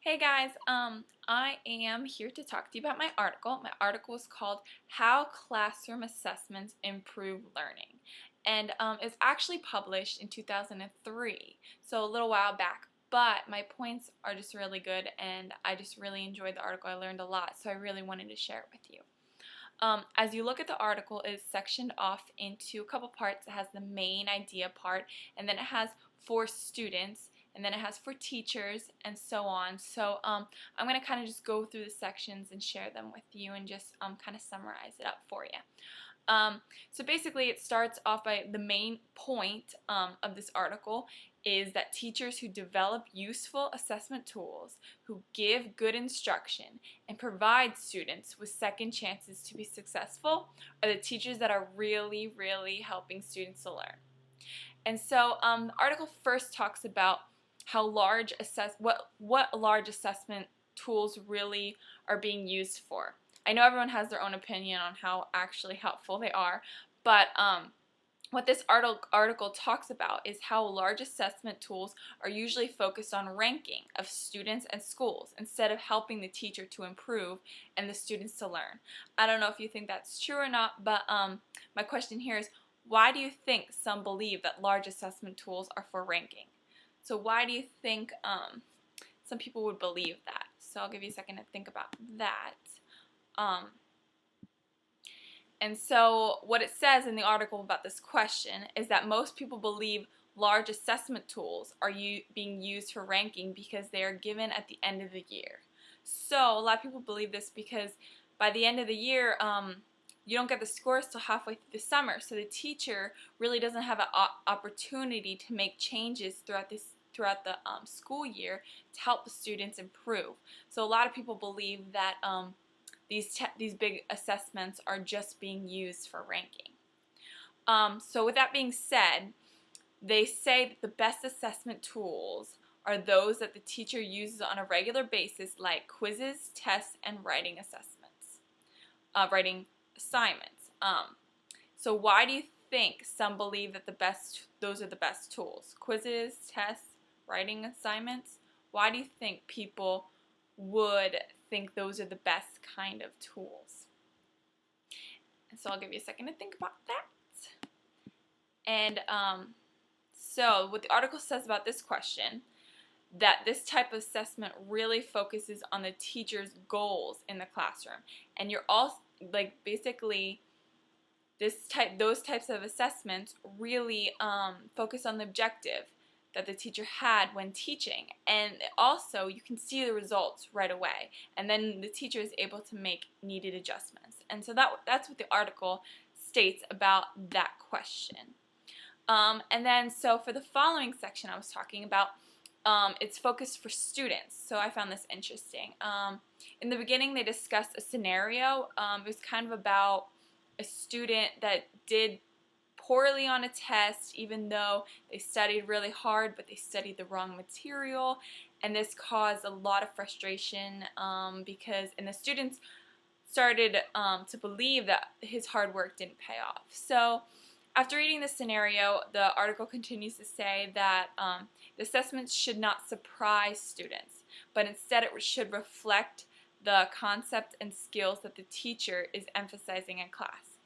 Hey guys, I am here to talk to you about my article. My article is called How Classroom Assessments Improve Learning. And it's actually published in 2003, so a little while back. But my points are just really good, and I just really enjoyed the article. I learned a lot, so I really wanted to share it with you. As you look at the article, it is sectioned off into a couple parts. It has the main idea part, and then it has for students, and then it has for teachers, and so on. So I'm going to kind of just go through the sections and share them with you and just kind of summarize it up for you. So basically it starts off by the main point of this article is that teachers who develop useful assessment tools, who give good instruction, and provide students with second chances to be successful are the teachers that are really, really helping students to learn. And so the article first talks about how what large assessment tools really are being used for. I know everyone has their own opinion on how actually helpful they are, but what this article talks about is how large assessment tools are usually focused on ranking of students and schools instead of helping the teacher to improve and the students to learn. I don't know if you think that's true or not, but my question here is, why do you think some believe that large assessment tools are for ranking? So why do you think some people would believe that? So I'll give you a second to think about that. And so what it says in the article about this question is that most people believe large assessment tools are being used for ranking because they are given at the end of the year. So a lot of people believe this because by the end of the year, you don't get the scores till halfway through the summer, so the teacher really doesn't have an opportunity to make changes throughout the school year to help the students improve. So a lot of people believe that these big assessments are just being used for ranking. So with that being said, they say that the best assessment tools are those that the teacher uses on a regular basis, like quizzes, tests, and writing assignments. So why do you think some believe that those are the best tools? Quizzes, tests, writing assignments? Why do you think people would think those are the best kind of tools? And so I'll give you a second to think about that. And so what the article says about this question, that this type of assessment really focuses on the teacher's goals in the classroom. And you're also, basically, those types of assessments really focus on the objective that the teacher had when teaching, and also you can see the results right away, and then the teacher is able to make needed adjustments. And so that's what the article states about that question. And then so for the following section I was talking about, it's focused for students, so I found this interesting. In the beginning they discussed a scenario. It was kind of about a student that did poorly on a test even though they studied really hard, but they studied the wrong material, and this caused a lot of frustration because the students started to believe that his hard work didn't pay off. So after reading this scenario, the article continues to say that the assessments should not surprise students, but instead it should reflect the concept and skills that the teacher is emphasizing in class.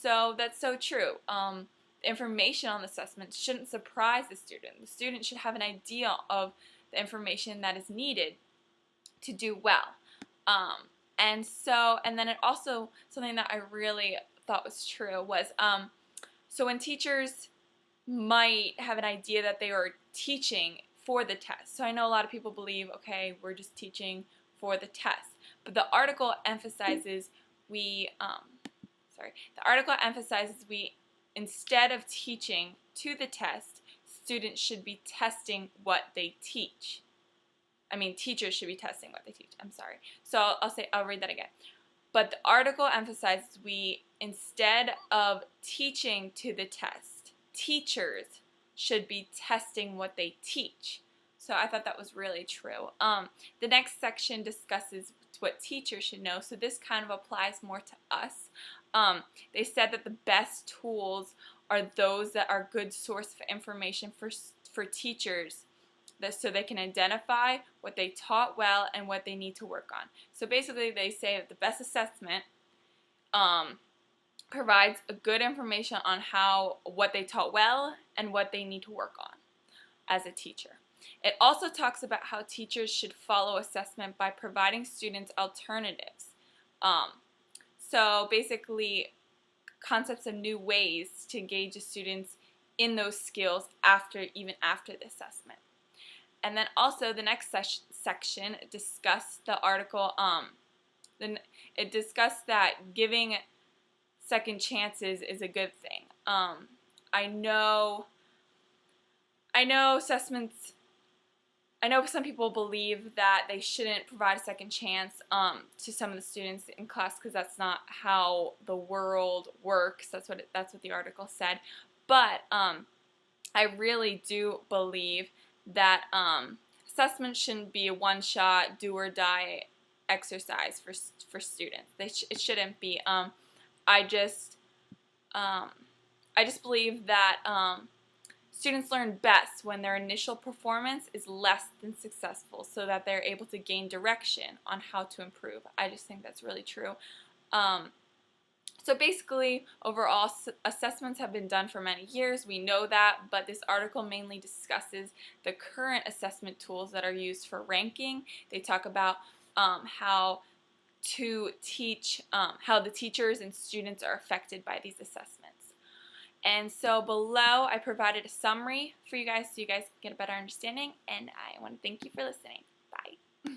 So that's so true. The information on the assessment shouldn't surprise the student. The student should have an idea of the information that is needed to do well. And then it also, something that I really thought was true was, so when teachers might have an idea that they are teaching for the test. So I know a lot of people believe, okay, we're just teaching for the test. But the article emphasizes instead of teaching to the test, students should be testing what they teach. Teachers should be testing what they teach. I'm sorry. So I'll read that again. But the article emphasizes instead of teaching to the test, teachers should be testing what they teach. So I thought that was really true. The next section discusses what teachers should know, so this kind of applies more to us. They said that the best tools are those that are good source of information for teachers so they can identify what they taught well and what they need to work on. So basically they say that the best assessment provides good information on what they taught well and what they need to work on as a teacher. It also talks about how teachers should follow assessment by providing students alternatives. So basically concepts of new ways to engage the students in those skills even after the assessment. And then also the next section discussed the article, it discussed that giving second chances is a good thing. I know assessments, I know some people believe that they shouldn't provide a second chance to some of the students in class because that's not how the world works. That's what the article said. But I really do believe that assessment shouldn't be a one-shot, do-or-die exercise for students. It shouldn't be. I just believe that students learn best when their initial performance is less than successful, so that they're able to gain direction on how to improve. I just think that's really true. So basically, overall, assessments have been done for many years. We know that, but this article mainly discusses the current assessment tools that are used for ranking. They talk about how to teach, how the teachers and students are affected by these assessments. And so below, I provided a summary for you guys so you guys can get a better understanding, and I want to thank you for listening.